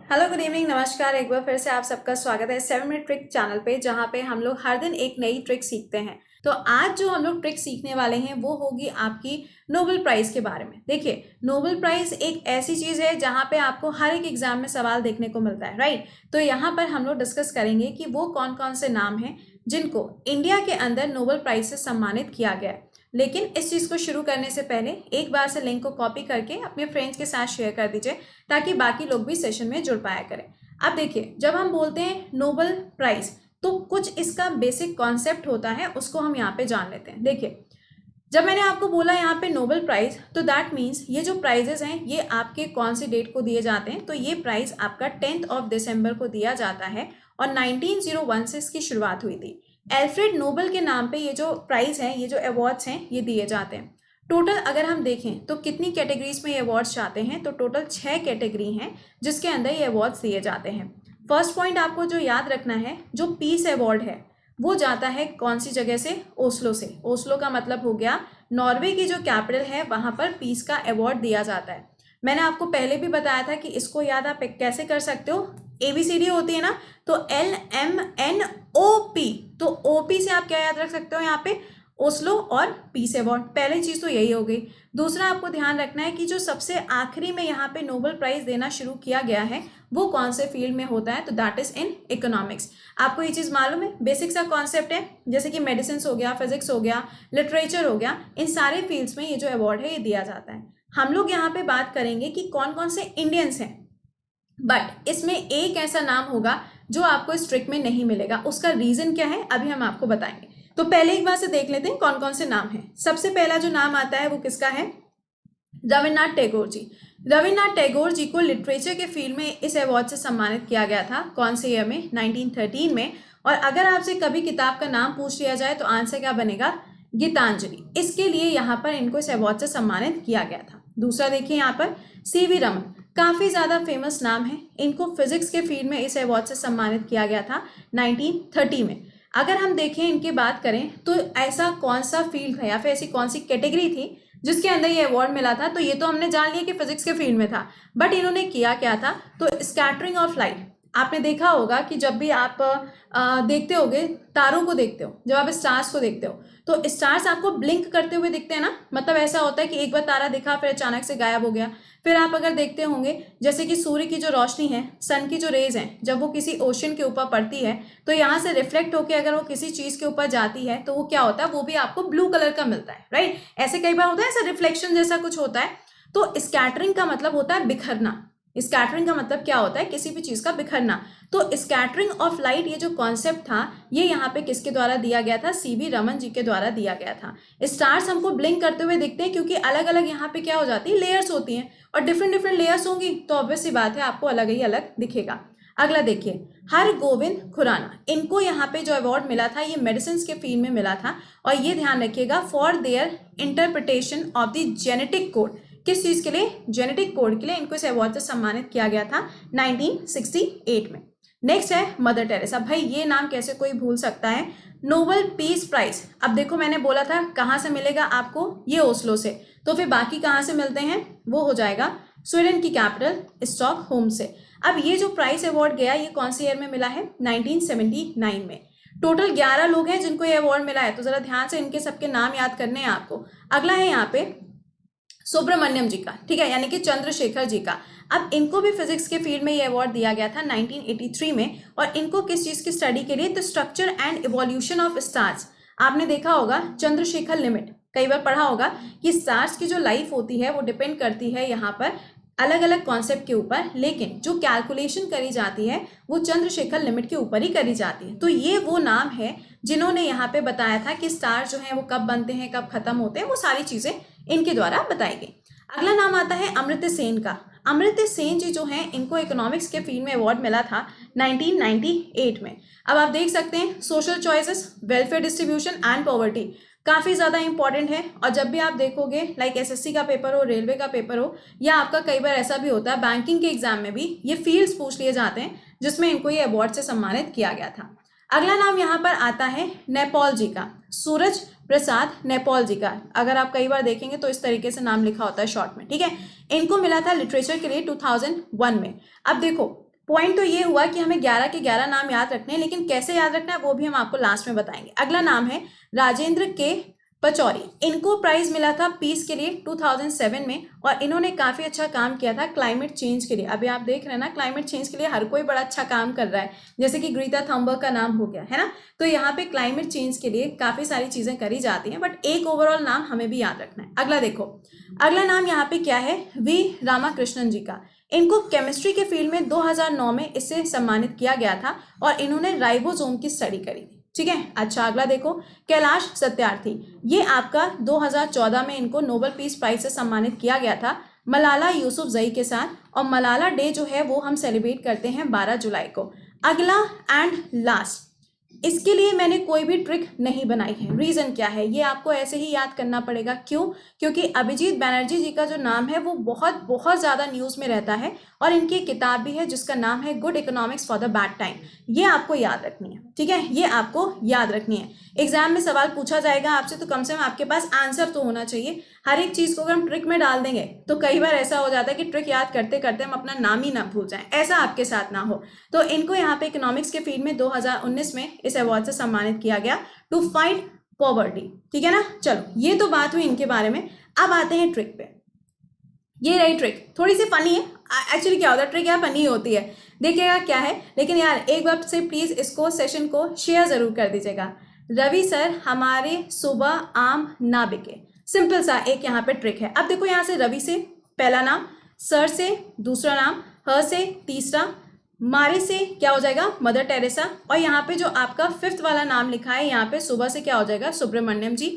Hello good evening नमस्कार। एक बार फिर से आप सबका स्वागत है 7 मिनट ट्रिक चैनल पे, जहाँ पे हम लोग हर दिन एक नई ट्रिक सीखते हैं। तो आज जो हम लोग ट्रिक सीखने वाले हैं वो होगी आपकी नोबेल प्राइज के बारे में। देखिए, नोबेल प्राइज एक ऐसी चीज है जहाँ पे आपको हर एक एग्जाम में सवाल देखने को मिलता है, राइट। तो यहाँ पर हम लोग डिस्कस करेंगे कि वो कौन कौन से नाम हैं जिनको इंडिया के अंदर नोबेल प्राइज से सम्मानित किया गया है। लेकिन इस चीज को शुरू करने से पहले एक बार से लिंक को कॉपी करके अपने फ्रेंड्स के साथ शेयर कर दीजिए, ताकि बाकी लोग भी सेशन में जुड़ पाया करें। अब देखिए, जब हम बोलते हैं नोबेल प्राइज तो कुछ इसका बेसिक कॉन्सेप्ट होता है, उसको हम यहाँ पे जान लेते हैं। देखिए, जब मैंने आपको बोला यहाँ पे नोबेल प्राइज, तो दैट मीन्स ये जो प्राइजेस हैं ये आपके कौन सी डेट को दिए जाते हैं। तो ये प्राइज आपका 10 दिसंबर को दिया जाता है और 1901 से इसकी शुरुआत हुई थी। एल्फ्रेड नोबेल के नाम पे ये जो प्राइज है, ये जो अवार्ड्स हैं, ये दिए जाते हैं। टोटल अगर हम देखें तो कितनी कैटेगरीज में ये अवार्ड्स जाते हैं, तो टोटल 6 कैटेगरी हैं जिसके अंदर ये अवार्ड्स दिए जाते हैं। फर्स्ट पॉइंट आपको जो याद रखना है, जो पीस अवार्ड है वो जाता है कौन सी जगह से? ओस्लो से। ओस्लो का मतलब हो गया नॉर्वे की जो कैपिटल है, वहां पर पीस का अवार्ड दिया जाता है। मैंने आपको पहले भी बताया था कि इसको याद आप कैसे कर सकते हो। ABCD होती है ना, तो LMNOP, तो OP से आप क्या याद रख सकते हो यहाँ पे? ओस्लो और पीस अवार्ड। पहली चीज तो यही हो गई। दूसरा आपको ध्यान रखना है कि जो सबसे आखिरी में यहाँ पे नोबेल प्राइज देना शुरू किया गया है वो कौन से फील्ड में होता है, तो दैट इज इन इकोनॉमिक्स। आपको ये चीज मालूम है, बेसिक सा कॉन्सेप्ट है, जैसे कि मेडिसिन हो गया, फिजिक्स हो गया, लिटरेचर हो गया, इन सारे फील्ड्स में ये जो अवार्ड है ये दिया जाता है। हम लोग यहाँ पे बात करेंगे कि कौन कौन से इंडियंस हैं, बट इसमें एक ऐसा नाम होगा जो आपको इस ट्रिक में नहीं मिलेगा। उसका रीजन क्या है अभी हम आपको बताएंगे। तो पहले एक बार से देख लेते हैं कौन कौन से नाम हैं। सबसे पहला जो नाम आता है वो किसका है? रविन्द्रनाथ टैगोर जी। रविन्द्रनाथ टैगोर जी को लिटरेचर के फील्ड में इस अवार्ड से सम्मानित किया गया था। कौन से ईयर में? 1913 में। और अगर आपसे कभी किताब का नाम पूछ लिया जाए तो आंसर क्या बनेगा? गीतांजलि। इसके लिए यहाँ पर इनको इस अवार्ड से सम्मानित किया गया था। दूसरा देखिए यहाँ पर CV रमन, काफी ज्यादा फेमस नाम है। इनको फिजिक्स के फील्ड में इस अवार्ड से सम्मानित किया गया था 1930 में। अगर हम देखें, इनकी बात करें, तो ऐसा कौन सा फील्ड है या फिर ऐसी कौन सी कैटेगरी थी जिसके अंदर ये अवार्ड मिला था? तो ये तो हमने जान लिया कि फिजिक्स के फील्ड में था, बट इन्होंने किया क्या था? तो स्कैटरिंग ऑफ लाइट। आपने देखा होगा कि जब भी आप देखते होगे, तारों को देखते हो, जब आप स्टार्स को देखते हो तो स्टार्स आपको ब्लिंक करते हुए दिखते हैं ना। मतलब ऐसा होता है कि एक बार तारा दिखा फिर अचानक से गायब हो गया। फिर आप अगर देखते होंगे, जैसे कि सूर्य की जो रोशनी है, सन की जो रेज है, जब वो किसी ओशन के ऊपर पड़ती है तो यहाँ से रिफ्लेक्ट होकर अगर वो किसी चीज के ऊपर जाती है तो वो क्या होता है? वो भी आपको ब्लू कलर का मिलता है, राइट। ऐसे कई बार होता है, ऐसा रिफ्लेक्शन जैसा कुछ होता है। तो स्कैटरिंग का मतलब होता है बिखरना। स्कैटरिंग का मतलब क्या होता है? किसी भी चीज का बिखरना। तो स्कैटरिंग ऑफ लाइट, ये जो कॉन्सेप्ट था, ये यहाँ पे किसके द्वारा दिया गया था? CV रमन जी के द्वारा दिया गया था। स्टार्स हमको ब्लिंक करते हुए दिखते हैं क्योंकि अलग अलग यहाँ पे क्या हो जाती है? लेयर्स होती हैं, और डिफरेंट डिफरेंट लेयर्स होंगी तो ऑब्वियस सी बात है आपको अलग ही अलग दिखेगा। अगला देखिए, हरगोविंद खुराना। इनको यहाँ पे जो अवार्ड मिला था ये मेडिसिन के फील्ड में मिला था। और ये ध्यान रखिएगा, for their interpretation of the genetic code. किस चीज के लिए? जेनेटिक कोड के लिए इनको इस अवार्ड से सम्मानित किया गया था 1968 में। नेक्स्ट है मदर टेरेसा। भाई ये नाम कैसे कोई भूल सकता है? Nobel peace prize. अब देखो, मैंने बोला था कहाँ से मिलेगा आपको? ये ओस्लो से। तो फिर बाकी कहाँ से मिलते हैं? वो हो जाएगा स्वीडन की कैपिटल स्टॉकहोम से। अब ये जो प्राइज अवार्ड गया, ये कौन से ईयर में मिला है? 1979 में। टोटल 11 लोग हैं जिनको ये अवार्ड मिला है, तो जरा ध्यान से इनके सबके नाम याद करने हैं आपको। अगला है यहाँ पे सुब्रमण्यम जी का, ठीक है, यानी कि चंद्रशेखर जी का। अब इनको भी फिजिक्स के फील्ड में ये अवार्ड दिया गया था 1983 में। और इनको किस चीज की स्टडी के लिए? तो structure and evolution of stars. आपने देखा होगा चंद्रशेखर लिमिट, कई बार पढ़ा होगा कि स्टार्स की जो लाइफ होती है वो डिपेंड करती है यहाँ पर अलग अलग कॉन्सेप्ट के ऊपर, लेकिन जो कैलकुलेशन करी जाती है वो चंद्रशेखर लिमिट के ऊपर ही करी जाती है। तो ये वो नाम है जिन्होंने यहाँ पे बताया था कि स्टार जो है वो कब बनते हैं, कब खत्म होते हैं, वो सारी चीजें इनके द्वारा बताई गई। अगला नाम आता है अमर्त्य सेन का। अमर्त्य सेन जी जो हैं, इनको इकोनॉमिक्स के फील्ड में अवार्ड मिला था 1998 में। अब आप देख सकते हैं, social choices, welfare distribution and poverty काफी ज्यादा इंपॉर्टेंट है। और जब भी आप देखोगे, लाइक SSC का पेपर हो, रेलवे का पेपर हो, या आपका कई बार ऐसा भी होता है बैंकिंग के एग्जाम में भी ये फील्ड्स पूछ लिए जाते हैं जिसमें इनको ये अवार्ड से सम्मानित किया गया था। अगला नाम यहाँ पर आता है नेपॉल जी का, सूरज प्रसाद नेपॉल जी का। अगर आप कई बार देखेंगे तो इस तरीके से नाम लिखा होता है शॉर्ट में, ठीक है। इनको मिला था लिटरेचर के लिए 2001 में। अब देखो, पॉइंट तो ये हुआ कि हमें 11 के 11 नाम याद रखने हैं, लेकिन कैसे याद रखना है वो भी हम आपको लास्ट में बताएंगे। अगला नाम है राजेंद्र के पचौरी। इनको प्राइज मिला था पीस के लिए 2007 में, और इन्होंने काफी अच्छा काम किया था क्लाइमेट चेंज के लिए। अभी आप देख रहे हैं ना, क्लाइमेट चेंज के लिए हर कोई बड़ा अच्छा काम कर रहा है, जैसे कि ग्रीटा थंबर्ग का नाम हो गया है ना। तो यहाँ पे क्लाइमेट चेंज के लिए काफी सारी चीजें करी जाती हैं, बट एक ओवरऑल नाम हमें भी याद रखना है। अगला देखो, अगला नाम यहाँ पे क्या है, वी रामाकृष्णन जी का। इनको केमिस्ट्री के फील्ड में 2009 में इससे सम्मानित किया गया था, और इन्होंने राइबोसोम की स्टडी करी थी। ठीक है। अच्छा, अगला देखो, कैलाश सत्यार्थी। ये आपका 2014 में इनको नोबेल पीस प्राइज से सम्मानित किया गया था मलाला यूसुफजई के साथ, और मलाला डे जो है वो हम सेलिब्रेट करते हैं 12 जुलाई को। अगला एंड लास्ट, इसके लिए मैंने कोई भी ट्रिक नहीं बनाई है। रीजन क्या है, ये आपको ऐसे ही याद करना पड़ेगा। क्यों? क्योंकि अभिजीत बैनर्जी जी का जो नाम है वो बहुत बहुत ज्यादा न्यूज में रहता है, और इनकी किताब भी है जिसका नाम है good economics for the bad time. ये आपको याद रखनी है, ठीक है, ये आपको याद रखनी है। एग्जाम में सवाल पूछा जाएगा आपसे, तो कम से कम आपके पास आंसर तो होना चाहिए। हर एक चीज को अगर हम ट्रिक में डाल देंगे तो कई बार ऐसा हो जाता है कि ट्रिक याद करते करते हम अपना नाम ही ना भूल जाएं, ऐसा आपके साथ ना हो। तो इनको यहाँ पे इकोनॉमिक्स के फील्ड में 2019 में इस अवार्ड से सम्मानित किया गया, टू फाइट पॉवर्टी। ठीक है ना। चलो, ये तो बात हुई इनके बारे में। अब आते हैं ट्रिक पे। ये रही ट्रिक, थोड़ी सी फनी है। एक्चुअली क्या होता है, ट्रिक यार फनी होती है, देखिएगा क्या है। लेकिन यार एक बार से प्लीज इसको सेशन को शेयर जरूर कर दीजिएगा। रवि सर हमारे सुबह आम ना बिके, सिंपल सा एक यहाँ पे ट्रिक है। अब देखो, यहाँ से रवि से पहला नाम, सर से दूसरा नाम, ह से तीसरा, मारे से क्या हो जाएगा, मदर टेरेसा, और यहाँ पे जो आपका फिफ्थ वाला नाम लिखा है यहाँ पे सुबह से क्या हो जाएगा, सुब्रमण्यम जी।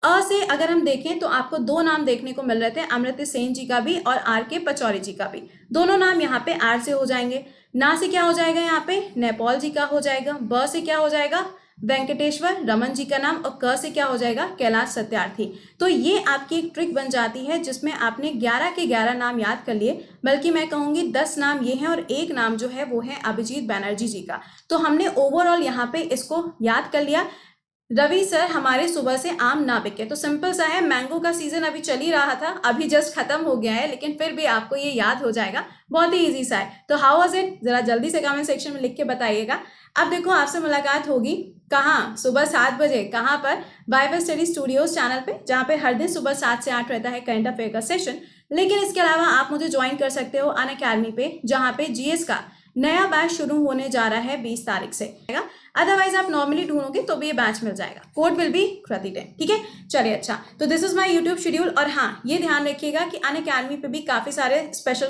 अ से अगर हम देखें तो आपको दो नाम देखने को मिल रहे थे, अमृत सेन जी का भी और आर के पचौरी जी का भी। दोनों नाम यहाँ पे आर से हो जाएंगे। ना से क्या हो जाएगा, यहाँ पे नेपाल जी का हो जाएगा। ब से क्या हो जाएगा, वेंकटेश्वर रमन जी का नाम। और क से क्या हो जाएगा, कैलाश सत्यार्थी। तो ये आपकी एक ट्रिक बन जाती है जिसमें आपने 11 के 11 नाम याद कर लिए, बल्कि मैं कहूंगी 10 नाम ये हैं और एक नाम जो है वो है अभिजीत बैनर्जी जी का। तो हमने ओवरऑल यहाँ पे इसको याद कर लिया। रवि सर हमारे सुबह से आम ना बिके, तो सिंपल सा है, मैंगो का सीजन अभी चल ही रहा था, अभी जस्ट खत्म हो गया है, लेकिन फिर भी आपको ये याद हो जाएगा, बहुत ही इजी सा है। तो हाउ वाज इट, जरा जल्दी से कमेंट सेक्शन में लिख के बताइएगा। अब देखो, आपसे मुलाकात होगी कहाँ, सुबह 7 बजे। कहाँ पर, बाइबल स्टडी स्टूडियोज चैनल पे, जहाँ पे हर दिन सुबह 7 से 8 रहता है करंट अफेयर का सेशन। लेकिन इसके अलावा आप मुझे ज्वाइन कर सकते हो अनअकैडमी पे, जहाँ पे जीएस का नया बैच शुरू होने जा रहा है 20 तारीख से। अदरवाइज आप नॉर्मली ढूंढोगे तो भी ये बैच मिल जाएगा। कोड विल बी कृति10। ठीक है, चलिए। अच्छा, तो this is my YouTube schedule. और हाँ, ये ध्यान रखिएगा कि अनअकैडमी पे भी काफी सारे स्पेशल